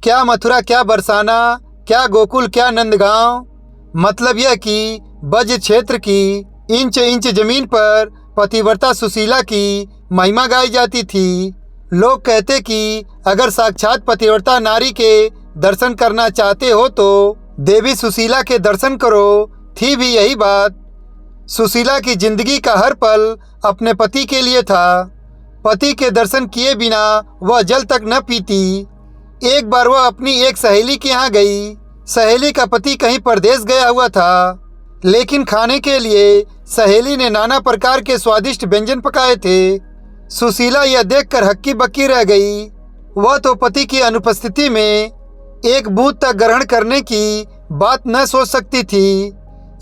क्या मथुरा, क्या बरसाना, क्या गोकुल, क्या नंदगांव। मतलब यह कि ब्रज क्षेत्र की इंच इंच जमीन पर पतिव्रता सुशीला की महिमा गाई जाती थी। लोग कहते कि अगर साक्षात पतिव्रता नारी के दर्शन करना चाहते हो तो देवी सुशीला के दर्शन करो। थी भी यही बात। सुशीला की जिंदगी का हर पल अपने पति के लिए था। पति के दर्शन किए बिना वह जल तक न पीती। एक बार वह अपनी एक सहेली के यहाँ गई। सहेली का पति कहीं परदेश गया हुआ था, लेकिन खाने के लिए सहेली ने नाना प्रकार के स्वादिष्ट व्यंजन पकाए थे। सुशीला यह देखकर हक्की बक्की रह गई। वह तो पति की अनुपस्थिति में एक बूंद तक ग्रहण करने की बात न सोच सकती थी,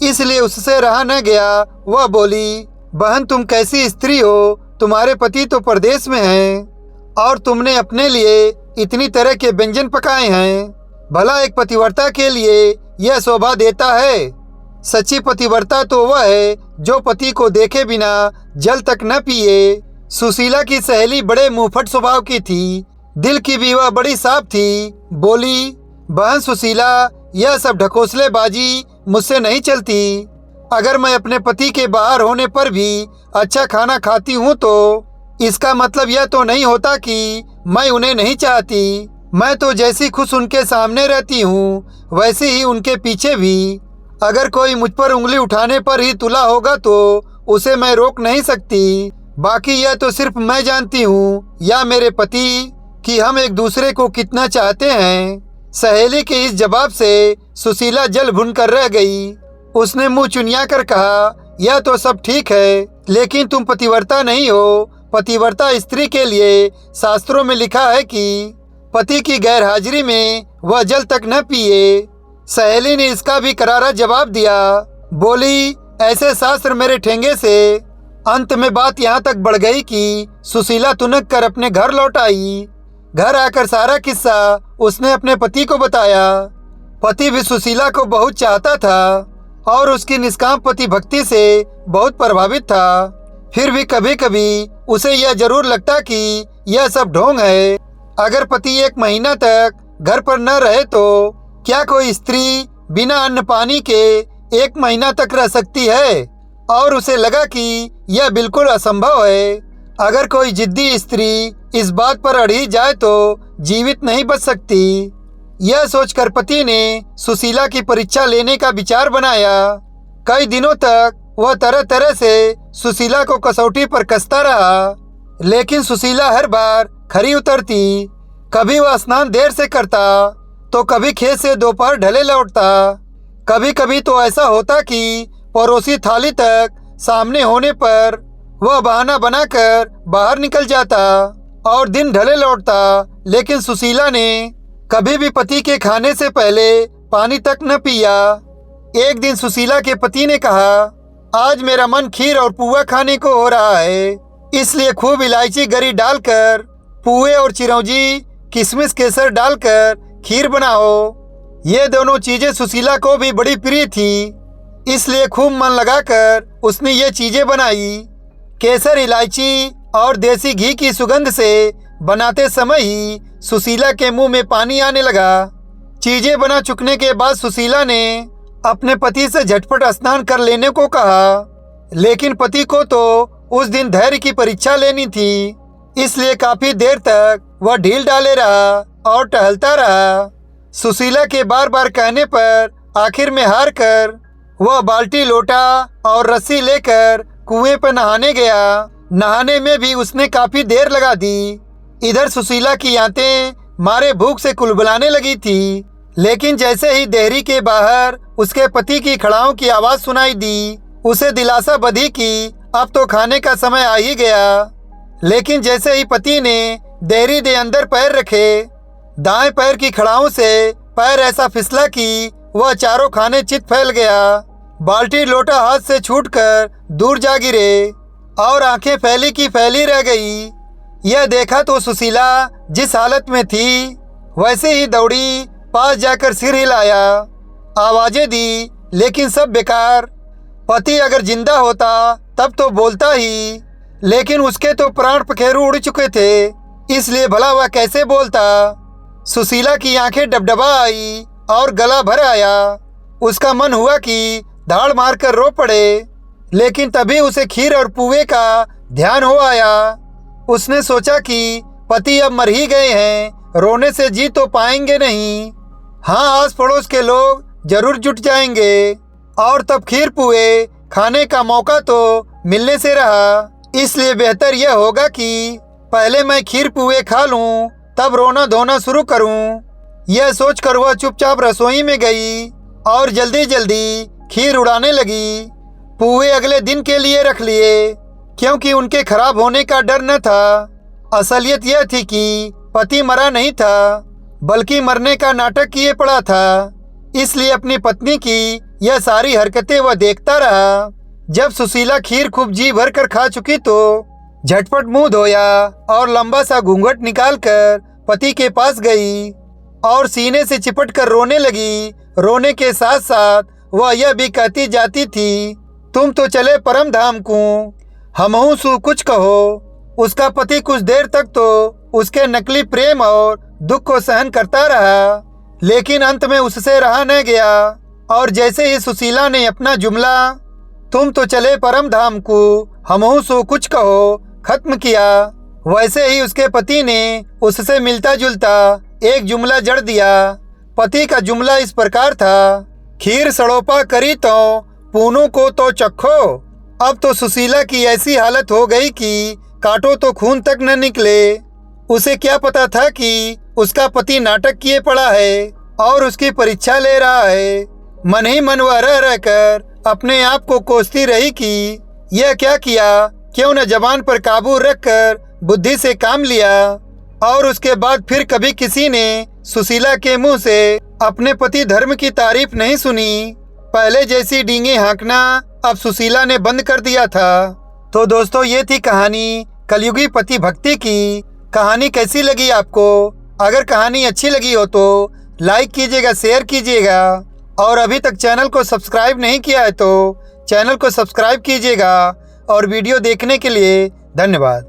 इसलिए उससे रहा न गया। वह बोली, बहन तुम कैसी स्त्री हो, तुम्हारे पति तो परदेश में हैं और तुमने अपने लिए इतनी तरह के व्यंजन पकाए हैं। भला एक पतिव्रता के लिए यह शोभा देता है? सच्ची पतिव्रता तो वह है जो पति को देखे बिना जल तक न पिए। सुशीला की सहेली बड़े मुंहफट स्वभाव की थी, दिल की भी वह बड़ी साफ थी। बोली, बहन सुशीला, यह सब ढकोसलेबाजी मुझसे नहीं चलती। अगर मैं अपने पति के बाहर होने पर भी अच्छा खाना खाती हूँ तो इसका मतलब यह तो नहीं होता कि मैं उन्हें नहीं चाहती। मैं तो जैसी खुश उनके सामने रहती हूँ वैसे ही उनके पीछे भी। अगर कोई मुझ पर उंगली उठाने पर ही तुला होगा तो उसे मैं रोक नहीं सकती। बाकी यह तो सिर्फ मैं जानती हूँ या मेरे पति कि हम एक दूसरे को कितना चाहते हैं। सहेली के इस जवाब से सुशीला जल भुन कर रह गई। उसने मुंह चुनिया कर कहा, यह तो सब ठीक है, लेकिन तुम पतिव्रता नहीं हो। पतिव्रता स्त्री के लिए शास्त्रों में लिखा है कि पति की गैर हाजिरी में वह जल तक न पिए। सहेली ने इसका भी करारा जवाब दिया। बोली, ऐसे शास्त्र मेरे ठेंगे से। अंत में बात यहाँ तक बढ़ गई कि सुशीला तुनक कर अपने घर लौट आई। घर आकर सारा किस्सा उसने अपने पति को बताया। पति भी सुशीला को बहुत चाहता था और उसकी निष्काम पति भक्ति से बहुत प्रभावित था। फिर भी कभी कभी उसे यह जरूर लगता कि यह सब ढोंग है। अगर पति एक महीना तक घर पर न रहे तो क्या कोई स्त्री बिना अन्न पानी के एक महीना तक रह सकती है? और उसे लगा कि यह बिल्कुल असंभव है। अगर कोई जिद्दी स्त्री इस बात पर अड़ी जाए तो जीवित नहीं बच सकती। यह सोचकर पति ने सुशीला की परीक्षा लेने का विचार बनाया। कई दिनों तक वह तरह तरह से सुशीला को कसौटी पर कसता रहा, लेकिन सुशीला हर बार खरी उतरती। कभी वह स्नान देर से करता तो कभी खेत से दोपहर ढले लौटता। कभी कभी तो ऐसा होता कि पड़ोसी थाली तक सामने होने पर वह बहाना बनाकर बाहर निकल जाता और दिन ढले लौटता। लेकिन सुशीला ने कभी भी पति के खाने से पहले पानी तक न पिया। एक दिन सुशीला के पति ने कहा, आज मेरा मन खीर और पुआ खाने को हो रहा है, इसलिए खूब इलायची गरी डालकर पुए और चिरौंजी किशमिश केसर डालकर खीर बनाओ। ये दोनों चीजें सुशीला को भी बड़ी प्रिय थी, इसलिए खूब मन लगाकर उसने ये चीजें बनाई। केसर, इलायची और देसी घी की सुगंध से बनाते समय ही सुशीला के मुंह में पानी आने लगा। चीजें बना चुकने के बाद सुशीला ने अपने पति से झटपट स्नान कर लेने को कहा, लेकिन पति को तो उस दिन धैर्य की परीक्षा लेनी थी, इसलिए काफी देर तक वह ढील डाले रहा और टहलता रहा। सुशीला के बार बार कहने पर आखिर में हार कर वह बाल्टी, लोटा और रस्सी लेकर कुएं पर नहाने गया। नहाने में भी उसने काफी देर लगा दी। इधर सुशीला की आंतें मारे भूख से कुलबुलाने लगी थी, लेकिन जैसे ही देहरी के बाहर उसके पति की खड़ाओं की आवाज सुनाई दी, उसे दिलासा बधी कि अब तो खाने का समय आ ही गया। लेकिन जैसे ही पति ने देहरी दे अंदर पैर रखे, दाएं पैर की खड़ाओं से पैर ऐसा फिसला कि वह चारों खाने चित फैल गया। बाल्टी लोटा हाथ से छूटकर दूर जा गिरे और आंखें फैली की फैली रह गई। यह देखा तो सुशीला जिस हालत में थी वैसे ही दौड़ी, पास जाकर सिर हिलाया, आवाजें दी, लेकिन सब बेकार। पति अगर जिंदा होता तब तो बोलता ही, लेकिन उसके तो प्राण पखेरु उड़ चुके थे, इसलिए भला वह कैसे बोलता। सुशीला की आंखें डबडबा आई और गला भर आया। उसका मन हुआ कि धाड़ मारकर रो पड़े, लेकिन तभी उसे खीर और पुए का ध्यान हो आया। उसने सोचा कि पति अब मर ही गए हैं, रोने से जी तो पाएंगे नहीं। हाँ, आस पड़ोस के लोग जरूर जुट जाएंगे और तब खीर पुए खाने का मौका तो मिलने से रहा। इसलिए बेहतर यह होगा कि पहले मैं खीर पुए खा लूं, तब रोना धोना शुरू करूं। यह सोचकर वह चुपचाप रसोई में गई और जल्दी जल्दी खीर उड़ाने लगी। पुए अगले दिन के लिए रख लिए, क्योंकि उनके खराब होने का डर न था। असलियत यह थी कि पति मरा नहीं था, बल्कि मरने का नाटक किए पड़ा था। इसलिए अपनी पत्नी की यह सारी हरकतें वह देखता रहा। जब सुशीला खीर खूब जी भर कर खा चुकी तो झटपट मुंह धोया और लंबा सा घूंघट निकालकर पति के पास गई और सीने से चिपट कर रोने लगी। रोने के साथ साथ वह यह भी कहती जाती थी, तुम तो चले परम धाम को, हमहू सु कुछ कहो। उसका पति कुछ देर तक तो उसके नकली प्रेम और दुख को सहन करता रहा, लेकिन अंत में उससे रहा न गया और जैसे ही सुशीला ने अपना जुमला तुम तो चले परम धाम को, हमहू सु कुछ कहो खत्म किया, वैसे ही उसके पति ने उससे मिलता जुलता एक जुमला जड़ दिया। पति का जुमला इस प्रकार था, खीर सड़ोपा करी तो पूनों को तो चखो। अब तो सुशीला की ऐसी हालत हो गई कि काटो तो खून तक न निकले। उसे क्या पता था कि उसका पति नाटक किए पड़ा है और उसकी परीक्षा ले रहा है। मन ही मन वह रह रहकर अपने आप को कोसती रही कि यह क्या किया, क्यों न जबान पर काबू रखकर बुद्धि से काम लिया। और उसके बाद फिर कभी किसी ने सुशीला के मुंह से अपने पति धर्म की तारीफ नहीं सुनी। पहले जैसी डींगे हाँकना अब सुशीला ने बंद कर दिया था। तो दोस्तों, ये थी कहानी कलयुगी पति भक्ति की। कहानी कैसी लगी आपको? अगर कहानी अच्छी लगी हो तो लाइक कीजिएगा, शेयर कीजिएगा और अभी तक चैनल को सब्सक्राइब नहीं किया है तो चैनल को सब्सक्राइब कीजिएगा। और वीडियो देखने के लिए धन्यवाद।